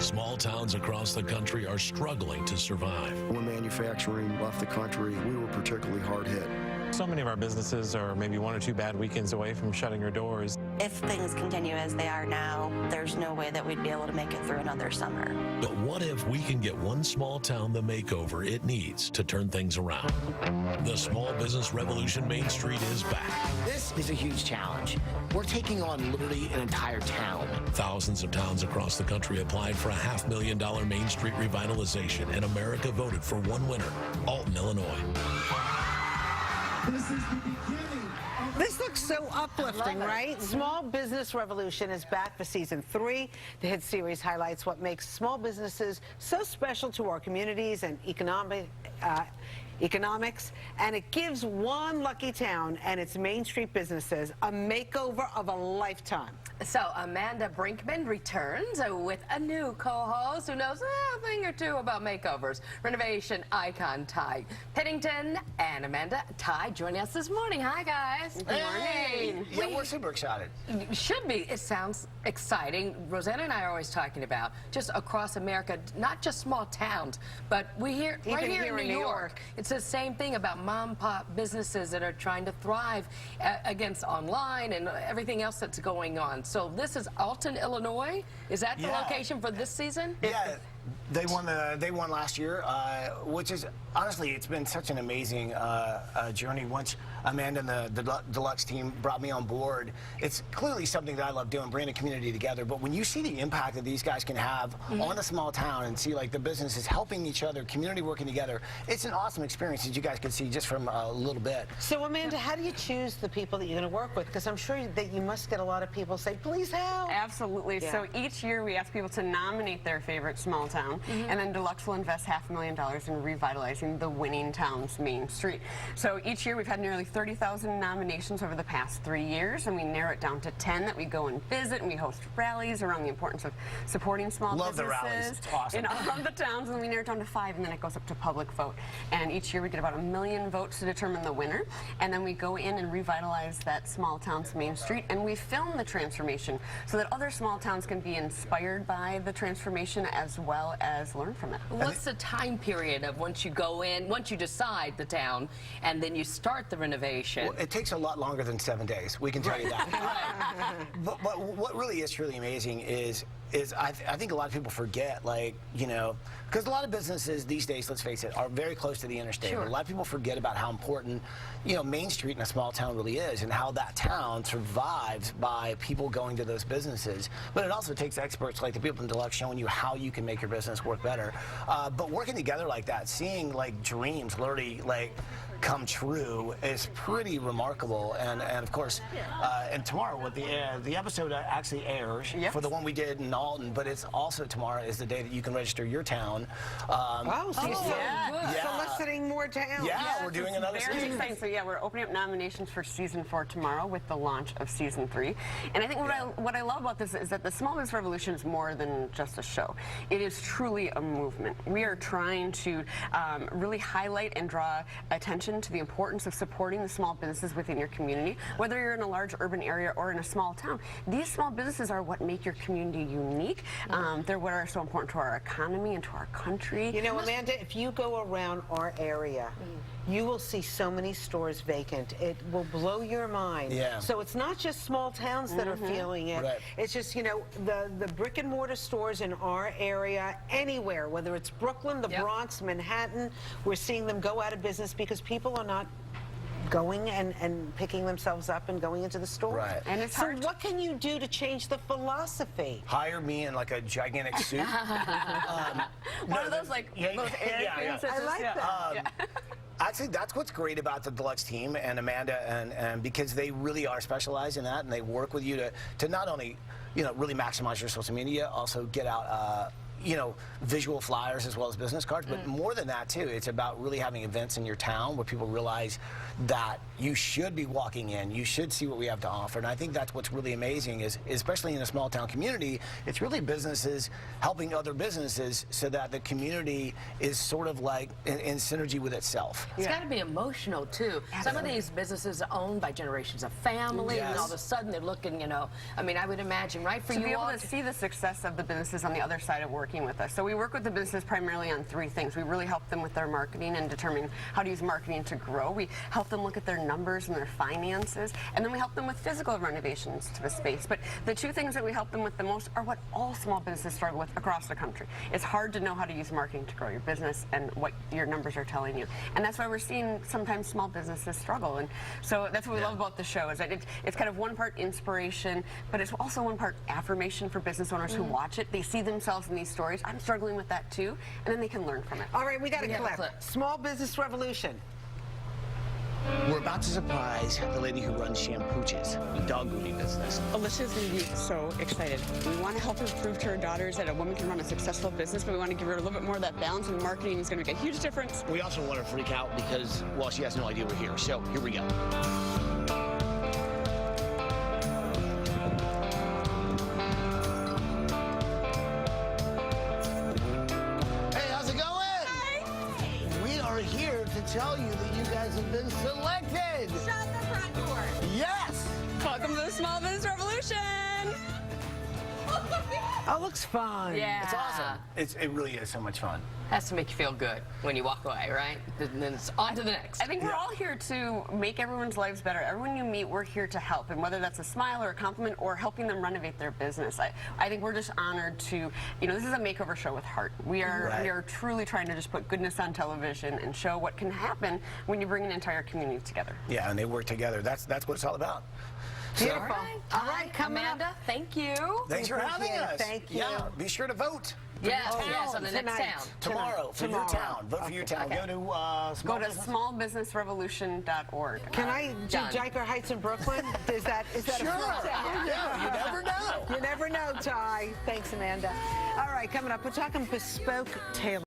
Small towns across the country are struggling to survive. When manufacturing left the country, we were particularly hard hit. So many of our businesses are maybe 1 or 2 bad weekends away from shutting their doors. If things continue as they are now, there's no way that we'd be able to make it through another summer. But what if we can get one small town the makeover it needs to turn things around? The Small Business Revolution Main Street is back. This is a huge challenge. We're taking on literally an entire town. Thousands of towns across the country applied for a $500,000 Main Street revitalization, and America voted for one winner, Alton, Illinois. This is the beginning. This looks so uplifting, right? Small Business Revolution is back for season 3. The hit series highlights what makes small businesses so special to our communities and economics, and it gives one lucky town and its Main Street businesses a makeover of a lifetime. So Amanda Brinkman returns with a new co-host who knows a thing or two about makeovers. Renovation icon Ty Pennington and Amanda. Ty joining us this morning. Hi, guys. Good morning. Yeah, we're super excited. Should be. It sounds exciting. Rosanna and I are always talking about just across America, not just small towns, but we hear right here in New York. It's the same thing about mom and pop businesses that are trying to thrive against online and everything else that's going on. So this is Alton, Illinois. Is that the location for this season? Yeah. They won last year, which is honestly, it's been such an amazing journey. Once Amanda and the Deluxe team brought me on board, it's clearly something that I love doing, bringing a community together. But when you see the impact that these guys can have on a small town and see like the businesses helping each other, community working together, it's an awesome experience that you guys can see just from a little bit. So Amanda, how do you choose the people that you're going to work with? Because I'm sure that you must get a lot of people say, please help. Absolutely. Yeah. So each year we ask people to nominate their favorite small town. And then Deluxe will invest $500,000 in revitalizing the winning town's Main Street. So each year we've had nearly 30,000 nominations over the past 3 years, and we narrow it down to 10 that we go and visit, and we host rallies around the importance of supporting small businesses. Love the rallies. It's awesome. In all of the towns, and we narrow it down to 5, and then it goes up to public vote. And each year we get about 1 million votes to determine the winner, and then we go in and revitalize that small town's Main Street, and we film the transformation so that other small towns can be inspired by the transformation as well as learn from it. What's the time period of once you go in, once you decide the town, and then you start the renovation? Well, it takes a lot longer than 7 days. We can tell you that. but what really is truly amazing is I think a lot of people forget, like, you know, because a lot of businesses these days, let's face it, are very close to the interstate. Sure. A lot of people forget about how important, you know, Main Street in a small town really is, and how that town survives by people going to those businesses. But it also takes experts like the people in Deluxe showing you how you can make your business work better. But working together like that, seeing like dreams literally like come true is pretty remarkable. And of course, and tomorrow with the episode actually airs for the one we did in Alton, but it's also tomorrow is the day that you can register your town. Wow, so soliciting more towns. Yeah, we're doing another season. So yeah, we're opening up nominations for season 4 tomorrow with the launch of season 3. And I think what I love about this is that the Small Business Revolution is more than just a show. It is truly a movement. We are trying to really highlight and draw attention to the importance of supporting the small businesses within your community, whether you're in a large urban area or in a small town. These small businesses are what make your community unique. They're what are so important to our economy and to our country. You know, Amanda, if you go around our area, you will see so many stores vacant. It will blow your mind. Yeah. So it's not just small towns that are feeling it. Right. It's just, you know, the brick and mortar stores in our area, anywhere, whether it's Brooklyn, the Bronx, Manhattan, we're seeing them go out of business because people are not going and picking themselves up and going into the store. Right. And it's so what can you do to change the philosophy? Hire me in like a gigantic suit. One of those like those air things. I like that. Actually, that's what's great about the Deluxe team and Amanda, and because they really are specialized in that, and they work with you to not only, you know, really maximize your social media, also get out you know, visual flyers as well as business cards, but more than that too, it's about really having events in your town where people realize that you should be walking in, you should see what we have to offer. And I think that's what's really amazing is, especially in a small town community, it's really businesses helping other businesses so that the community is sort of like in synergy with itself. It's got to be emotional too. Some of these businesses are owned by generations of family, and all of a sudden they're looking, you know, I mean, I would imagine, right, for you to be able all to see the success of the businesses on the other side of working working with us. So we work with the business primarily on 3 things. We really help them with their marketing and determine how to use marketing to grow. We help them look at their numbers and their finances, and then we help them with physical renovations to the space. But the 2 things that we help them with the most are what all small businesses struggle with across the country. It's hard to know how to use marketing to grow your business and what your numbers are telling you. And that's why we're seeing sometimes small businesses struggle. And so that's what we love about the show, is that it's kind of one part inspiration, but it's also one part affirmation for business owners who watch it. They see themselves in these stories. I'm struggling with that too, and then they can learn from it. All right, we got a clip. Small Business Revolution. We're about to surprise the lady who runs Shampooches, a dog grooming business. Alicia's going to be so excited. We want to help her prove to her daughters that a woman can run a successful business, but we want to give her a little bit more of that balance, and marketing is going to make a huge difference. We also want her to freak out because, well, she has no idea we're here. So here we go. Hey, how's it going? Hi. We are here to tell you that you guys have been selected. Shut the front door. Yes. Welcome to the Small Business Revolution. Oh, looks fun. Yeah. It's awesome. It really is so much fun. Has to make you feel good when you walk away, right? And then it's on to the next. I think we're all here to make everyone's lives better. Everyone you meet, we're here to help. And whether that's a smile or a compliment or helping them renovate their business, I think we're just honored to, this is a makeover show with heart. We are truly trying to just put goodness on television and show what can happen when you bring an entire community together. Yeah, and they work together. That's what it's all about. Beautiful. All right, coming Amanda, up. thank you. Thanks for having Appreciate it. us. Thank you. Yeah, be sure to vote. Yes, on the next Tonight. town. Tomorrow for your town. Vote for your town. Okay. Go to smallbusinessrevolution.org. Can I do Done. Jiker Heights in Brooklyn? Is that Sure. a full town? Yeah, you never know. You never know, Ty. Thanks, Amanda. All right, coming up, we're talking bespoke tailor.